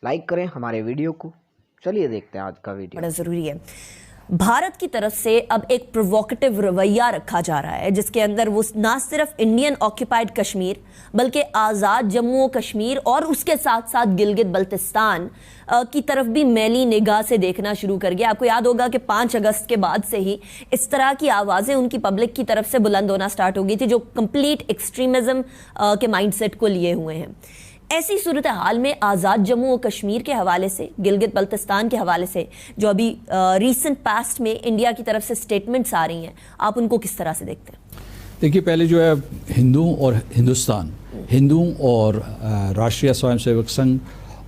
Like करें हमारे video को। चलिए देखते हैं आज का वीडियो। बड़ा जरूरी है। भारत की तरफ से अब एक प्रोवोकेटिव रवैया रखा जा रहा है जिसके अंदर वो ना सिर्फ इंडियन ऑक्यूपाइड कश्मीर बल्कि आज़ाद जम्मू और कश्मीर और उसके साथ साथ गिलगित बल्तिस्तान की तरफ भी मैली निगाह से देखना शुरू कर गया। आपको याद होगा कि 5 अगस्त के बाद से ही इस तरह की आवाज़ें उनकी पब्लिक की तरफ से बुलंद होना स्टार्ट हो गई थी जो कंप्लीट एक्सट्रीमिज्म के माइंडसेट को लिए हुए हैं। ऐसी सूरत हाल में आज़ाद जम्मू और कश्मीर के हवाले से, गिलगित बल्तिस्तान के हवाले से जो अभी रीसेंट पास्ट में इंडिया की तरफ से स्टेटमेंट्स आ रही हैं, आप उनको किस तरह से देखते हैं? देखिए, पहले जो है हिंदुओं और हिंदुस्तान, हिंदुओं और राष्ट्रीय स्वयंसेवक संघ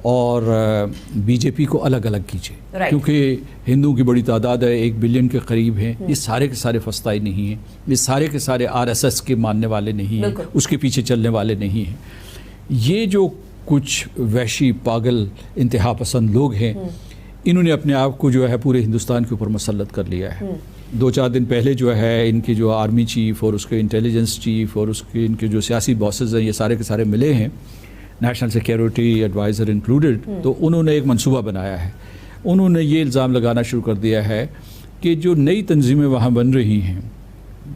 और बीजेपी को अलग अलग कीजिए, क्योंकि हिंदुओं की बड़ी तादाद है, 1 बिलियन के करीब हैं। ये सारे के सारे फस्ताई नहीं हैं, ये सारे के सारे आरएसएस के मानने वाले नहीं हैं, उसके पीछे चलने वाले नहीं हैं। ये जो कुछ वहशी पागल इंतहा पसंद लोग हैं, इन्होंने अपने आप को जो है पूरे हिंदुस्तान के ऊपर मुसल्लत कर लिया है। 2-4 दिन पहले जो है इनके जो आर्मी चीफ और उसके इंटेलिजेंस चीफ और उसके इनके जो सियासी बॉसेस हैं, ये सारे के सारे मिले हैं, नेशनल सिक्योरिटी एडवाइज़र इंक्लूडेड। तो उन्होंने एक मंसूबा बनाया है। उन्होंने ये इल्ज़ाम लगाना शुरू कर दिया है कि जो नई तंजीमें वहाँ बन रही हैं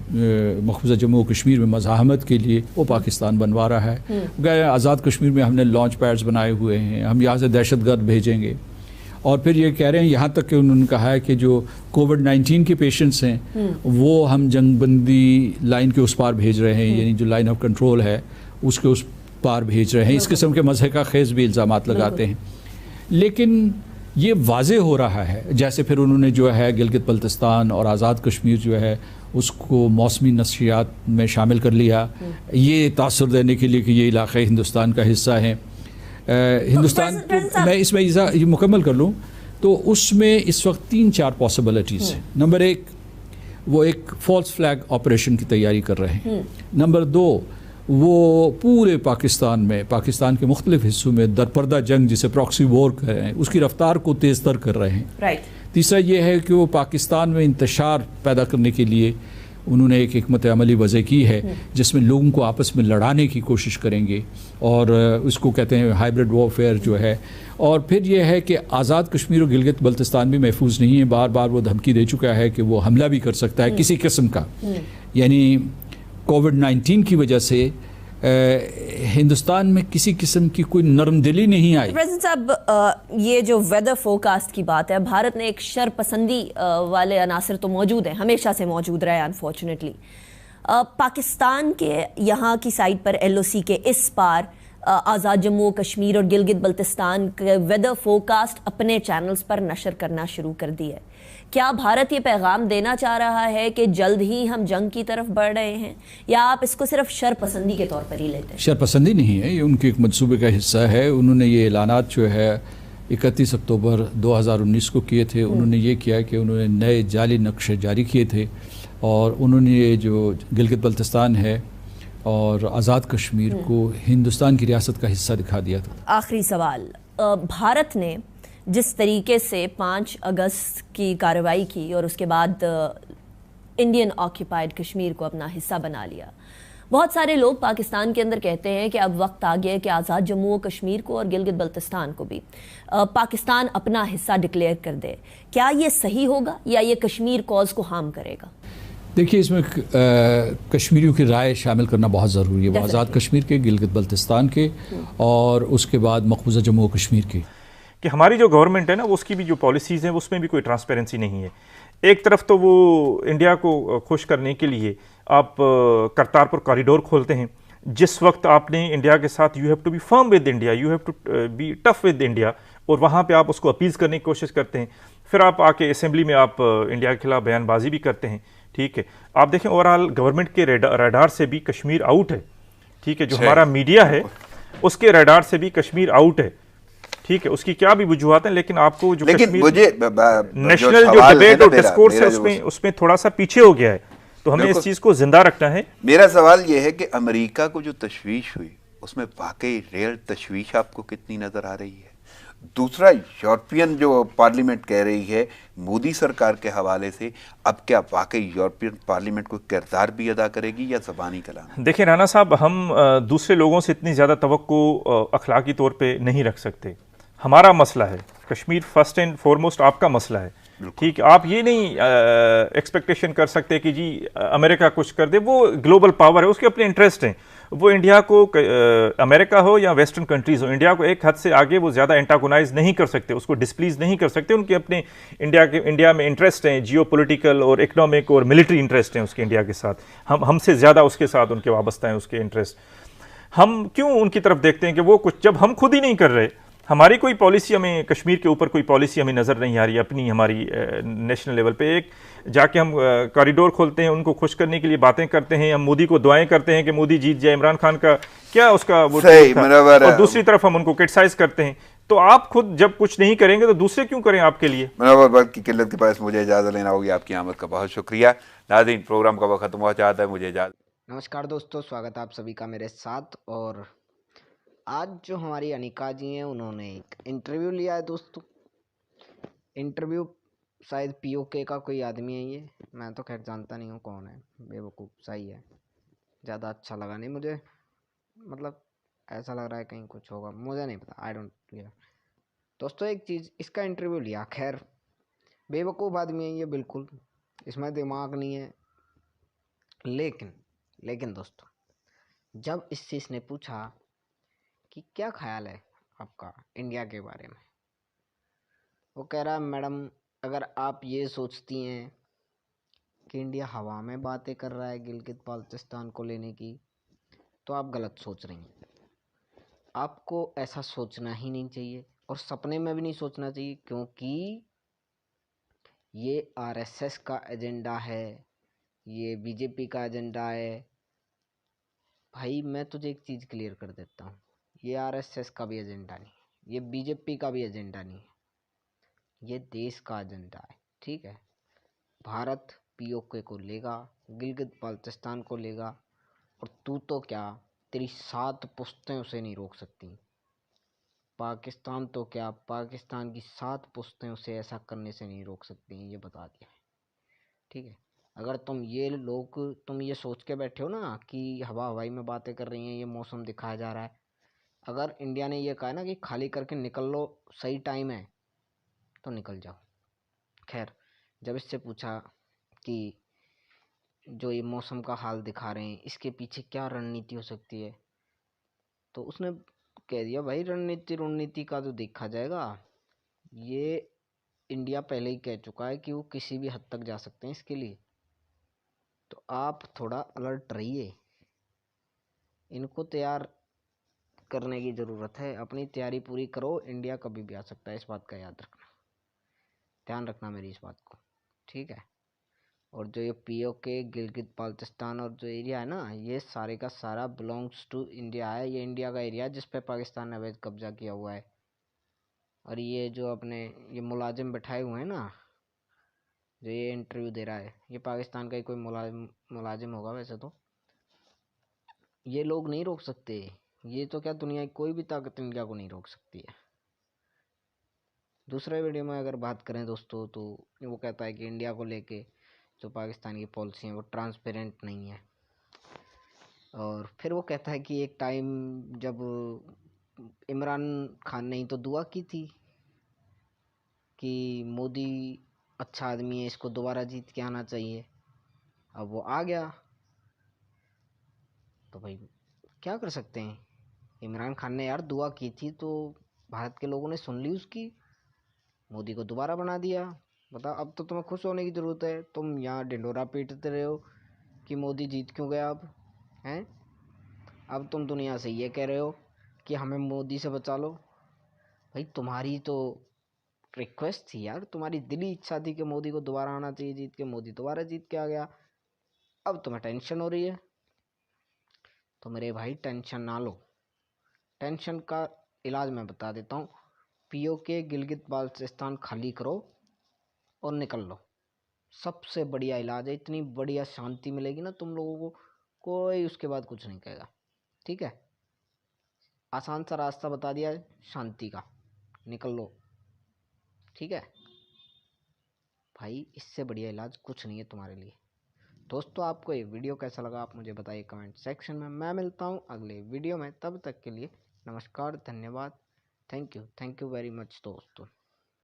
मखसूसा जम्मू कश्मीर में मज़ाहमत के लिए, वो पाकिस्तान बनवा रहा है। गए आज़ाद कश्मीर में हमने लॉन्च पैड्स बनाए हुए हैं, हम यहाँ से दहशतगर्द भेजेंगे। और फिर ये कह रहे हैं, यहाँ तक कि उन्होंने कहा है कि जो कोविड-19 के पेशेंट्स हैं वो हम जंगबंदी लाइन के उस पार भेज रहे हैं, यानी जो लाइन ऑफ कंट्रोल है उसके उस पार भेज रहे हैं। इस किस्म के मज़हब का खेज़ भी इल्ज़ामात लगाते हैं। लेकिन ये वाज़े हो रहा है, जैसे फिर उन्होंने जो है गिलगित बल्तिस्तान और आज़ाद कश्मीर जो है उसको मौसमी नशियात में शामिल कर लिया, ये तासुर देने के लिए कि ये इलाक़े हिंदुस्तान का हिस्सा है। हिंदुस्तान तो मैं इसमें ये मुकम्मल कर लूँ तो उसमें इस वक्त 3-4 पॉसिबिलिटीज़ हैं। नंबर 1, वो एक फॉल्स फ्लैग ऑपरेशन की तैयारी कर रहे हैं। नंबर 2, वो पूरे पाकिस्तान में, पाकिस्तान के मुख्तलिफ हिस्सों में दरपर्दा जंग जिसे प्रॉक्सी वॉर कर रहे हैं उसकी रफ्तार को तेज़ तर कर रहे हैं। तीसरा ये है कि वो पाकिस्तान में इंतशार पैदा करने के लिए उन्होंने एक हिकमत अमली वज़ह की है जिसमें लोगों को आपस में लड़ाने की कोशिश करेंगे, और उसको कहते हैं हाइब्रिड वॉरफेयर जो है। और फिर यह है कि आज़ाद कश्मीर और गिलगित बल्तिस्तान भी महफूज नहीं है। बार बार वो धमकी दे चुका है कि वो हमला भी कर सकता है किसी किस्म का, यानी कोविड-19 की वजह से हिंदुस्तान में किसी किस्म की कोई नरमदिली नहीं आई। प्रेसिडेंट साहब, ये जो वेदर फोरकास्ट की बात है, भारत ने एक शरपसंदी वाले अनासर तो मौजूद हैं, हमेशा से मौजूद रहा है अनफॉर्चुनेटली। पाकिस्तान के यहाँ की साइड पर LOC के इस पार आज़ाद जम्मू कश्मीर और गिलगित बल्तिस्तान के वेदर फोरकास्ट अपने चैनल्स पर नशर करना शुरू कर दी है। क्या भारत ये पैगाम देना चाह रहा है कि जल्द ही हम जंग की तरफ बढ़ रहे हैं, या आप इसको सिर्फ शरपसंदी के तौर पर ही लेते हैं? शरपसंदी नहीं है, ये उनके एक मंसूबे का हिस्सा है। उन्होंने ये ऐलानात जो है 31 अक्टूबर 2019 को किए थे। उन्होंने ये किया कि उन्होंने नए जाली नक्शे जारी किए थे, और उन्होंने ये जो गिलगित बल्तिस्तान है और आज़ाद कश्मीर को हिंदुस्तान की रियासत का हिस्सा दिखा दिया था। आखिरी सवाल, भारत ने जिस तरीके से 5 अगस्त की कार्रवाई की और उसके बाद इंडियन ऑक्यूपाइड कश्मीर को अपना हिस्सा बना लिया, बहुत सारे लोग पाकिस्तान के अंदर कहते हैं कि अब वक्त आ गया है कि आज़ाद जम्मू और कश्मीर को और गिलगित बल्तिस्तान को भी पाकिस्तान अपना हिस्सा डिक्लेयर कर दे। क्या ये सही होगा या ये कश्मीर कॉज को हार्म करेगा? देखिए, इसमें कश्मीरियों की राय शामिल करना बहुत ज़रूरी है, वो आज़ाद कश्मीर के, गिलगित बल्तिस्तान के और उसके बाद मकबूजा जम्मू और कश्मीर के। कि हमारी जो गवर्नमेंट है ना, उसकी भी जो पॉलिसीज़ हैं उसमें भी कोई ट्रांसपेरेंसी नहीं है। एक तरफ तो वो इंडिया को खुश करने के लिए आप करतारपुर कॉरिडोर खोलते हैं, जिस वक्त आपने इंडिया के साथ you have to be firm with India, you have to be tough with India, और वहाँ पे आप उसको अपीज़ करने की कोशिश करते हैं। फिर आप आके असेंबली में आप इंडिया के खिलाफ बयानबाजी भी करते हैं। ठीक है, आप देखें ओवरऑल गवर्नमेंट के रडार से भी कश्मीर आउट है। ठीक है, जो हमारा मीडिया है उसके रडार से भी कश्मीर आउट है। ठीक है, उसकी क्या भी वजूहत है, लेकिन आपको जो नेशनल जो डिबेट और डिस्कोर्स है उसमें थोड़ा सा पीछे हो गया है, तो हमें इस चीज को जिंदा रखना है। मेरा सवाल यह है कि अमेरिका को जो तशवीश हुई उसमें वाकई रियल तशवीश आपको कितनी नजर आ रही है? दूसरा, यूरोपियन जो पार्लियामेंट कह रही है मोदी सरकार के हवाले से, अब क्या वाकई यूरोपियन पार्लियामेंट को किरदार भी अदा करेगी या ज़बानी कलाम? देखिए राना साहब, हम दूसरे लोगों से इतनी ज़्यादा तवक्को अखलाकी तौर पे नहीं रख सकते, हमारा मसला है, कश्मीर फर्स्ट एंड फॉरमोस्ट आपका मसला है। ठीक, आप ये नहीं एक्सपेक्टेशन कर सकते कि जी अमेरिका कुछ कर दे, वो ग्लोबल पावर है, उसके अपने इंटरेस्ट हैं। वो इंडिया को, अमेरिका हो या वेस्टर्न कंट्रीज हो, इंडिया को एक हद से आगे वो ज़्यादा एंटागोनाइज नहीं कर सकते, उसको डिस्प्लीज नहीं कर सकते। उनके अपने इंडिया में इंटरेस्ट हैं, जियो पोलिटिकल और इकोनॉमिक और मिलिट्री इंटरेस्ट हैं उसके इंडिया के साथ। हमसे ज़्यादा उसके साथ उनके वाबस्ता हैं उसके इंटरेस्ट। हम क्यों उनकी तरफ देखते हैं कि वो कुछ, जब हम खुद ही नहीं कर रहे। हमारी कोई पॉलिसी, हमें कश्मीर के ऊपर कोई पॉलिसी हमें नज़र नहीं आ रही अपनी, हमारी नेशनल लेवल पे। एक जाके हम कॉरिडोर खोलते हैं, उनको खुश करने के लिए बातें करते हैं, हम मोदी को दुआएं करते हैं कि मोदी जीत जाए, इमरान खान का क्या उसका वो था, और दूसरी तरफ हम उनको क्रिटिसाइज करते हैं। तो आप खुद जब कुछ नहीं करेंगे तो दूसरे क्यों करें आपके लिए? वक्त की किल्लत के पास मुझे इजाज़त लेना होगी। आपकी आमद का बहुत शुक्रिया। नाज़रीन, प्रोग्राम का वक्त खत्म हुआ चाहता है, मुझे इजाज़त। नमस्कार दोस्तों, स्वागत है आप सभी का मेरे साथ। और आज जो हमारी अनिका जी हैं, उन्होंने एक इंटरव्यू लिया है दोस्तों। इंटरव्यू शायद पीओके का कोई आदमी है, ये मैं तो खैर जानता नहीं हूँ कौन है, बेवकूफ़ सही है, ज़्यादा अच्छा लगा नहीं मुझे, मतलब ऐसा लग रहा है कहीं कुछ होगा, मुझे नहीं पता, आई डोंट केयर। दोस्तों एक चीज़, इसका इंटरव्यू लिया, खैर बेवकूफ़ आदमी है ये बिल्कुल, इसमें दिमाग नहीं है। लेकिन दोस्तों, जब इस चीज़ ने पूछा कि क्या ख्याल है आपका इंडिया के बारे में, वो कह रहा है मैडम, अगर आप ये सोचती हैं कि इंडिया हवा में बातें कर रहा है गिलगित बाल्टिस्तान को लेने की, तो आप गलत सोच रही हैं। आपको ऐसा सोचना ही नहीं चाहिए और सपने में भी नहीं सोचना चाहिए, क्योंकि ये आरएसएस का एजेंडा है, ये बीजेपी का एजेंडा है। भाई मैं तुझे एक चीज़ क्लियर कर देता हूँ, ये आरएसएस का भी एजेंडा नहीं, ये बीजेपी का भी एजेंडा नहीं है, ये देश का एजेंडा है। ठीक है, भारत पीओके को लेगा, गिलगित बाल्टिस्तान को लेगा, और तू तो क्या, तेरी 7 पुश्तें उसे नहीं रोक सकती। पाकिस्तान तो क्या, पाकिस्तान की 7 पुश्तें उसे ऐसा करने से नहीं रोक सकती, ये बता दिया है। ठीक है, अगर तुम ये सोच के बैठे हो ना कि हवाई में बातें कर रही हैं, ये मौसम दिखाया जा रहा है, अगर इंडिया ने ये कहा ना कि खाली करके निकल लो, सही टाइम है, तो निकल जाओ। खैर, जब इससे पूछा कि जो ये मौसम का हाल दिखा रहे हैं, इसके पीछे क्या रणनीति हो सकती है, तो उसने कह दिया भाई रणनीति का तो देखा जाएगा, ये इंडिया पहले ही कह चुका है कि वो किसी भी हद तक जा सकते हैं इसके लिए, तो आप थोड़ा अलर्ट रहिए, इनको तैयार करने की ज़रूरत है, अपनी तैयारी पूरी करो, इंडिया कभी भी आ सकता है, इस बात का याद रखना, ध्यान रखना मेरी इस बात को। ठीक है, और जो ये पीओके गिलगित बाल्टिस्तान और जो एरिया है ना, ये सारे का सारा बिलोंग्स टू इंडिया है, ये इंडिया का एरिया है जिस पे पाकिस्तान ने अवैध कब्जा किया हुआ है। और ये जो अपने ये मुलाजिम बैठाए हुए हैं ना, जो ये इंटरव्यू दे रहा है, ये पाकिस्तान का ही कोई मुलाजिम होगा वैसे तो, ये लोग नहीं रोक सकते, ये तो क्या दुनिया की कोई भी ताकत इंडिया को नहीं रोक सकती है। दूसरे वीडियो में अगर बात करें दोस्तों, तो वो कहता है कि इंडिया को लेके जो पाकिस्तान की पॉलिसी है वो ट्रांसपेरेंट नहीं है, और फिर वो कहता है कि एक टाइम जब इमरान खान ने ही तो दुआ की थी कि मोदी अच्छा आदमी है, इसको दोबारा जीत के आना चाहिए, अब वो आ गया, तो भाई क्या कर सकते हैं। इमरान खान ने यार दुआ की थी तो भारत के लोगों ने सुन ली उसकी, मोदी को दोबारा बना दिया। बताओ, अब तो तुम्हें खुश होने की ज़रूरत है, तुम यहाँ ढिंढोरा पीटते रहे हो कि मोदी जीत क्यों गया, अब हैं, अब तुम दुनिया से ये कह रहे हो कि हमें मोदी से बचा लो। भाई तुम्हारी तो रिक्वेस्ट थी यार, तुम्हारी दिली इच्छा थी कि मोदी को दोबारा आना चाहिए जीत के, मोदी दोबारा जीत के आ गया, अब तुम्हें टेंशन हो रही है। तो मेरे भाई टेंशन ना लो, टेंशन का इलाज मैं बता देता हूँ, पीओके गिलगित बाल्टिस्तान खाली करो और निकल लो, सबसे बढ़िया इलाज है, इतनी बढ़िया शांति मिलेगी ना तुम लोगों को, कोई उसके बाद कुछ नहीं कहेगा। ठीक है, आसान सा रास्ता बता दिया है शांति का, निकल लो। ठीक है भाई, इससे बढ़िया इलाज कुछ नहीं है तुम्हारे लिए। दोस्तों आपको ये वीडियो कैसा लगा आप मुझे बताइए कमेंट सेक्शन में। मैं मिलता हूँ अगले वीडियो में, तब तक के लिए नमस्कार, धन्यवाद, थैंक यू वेरी मच दोस्तों।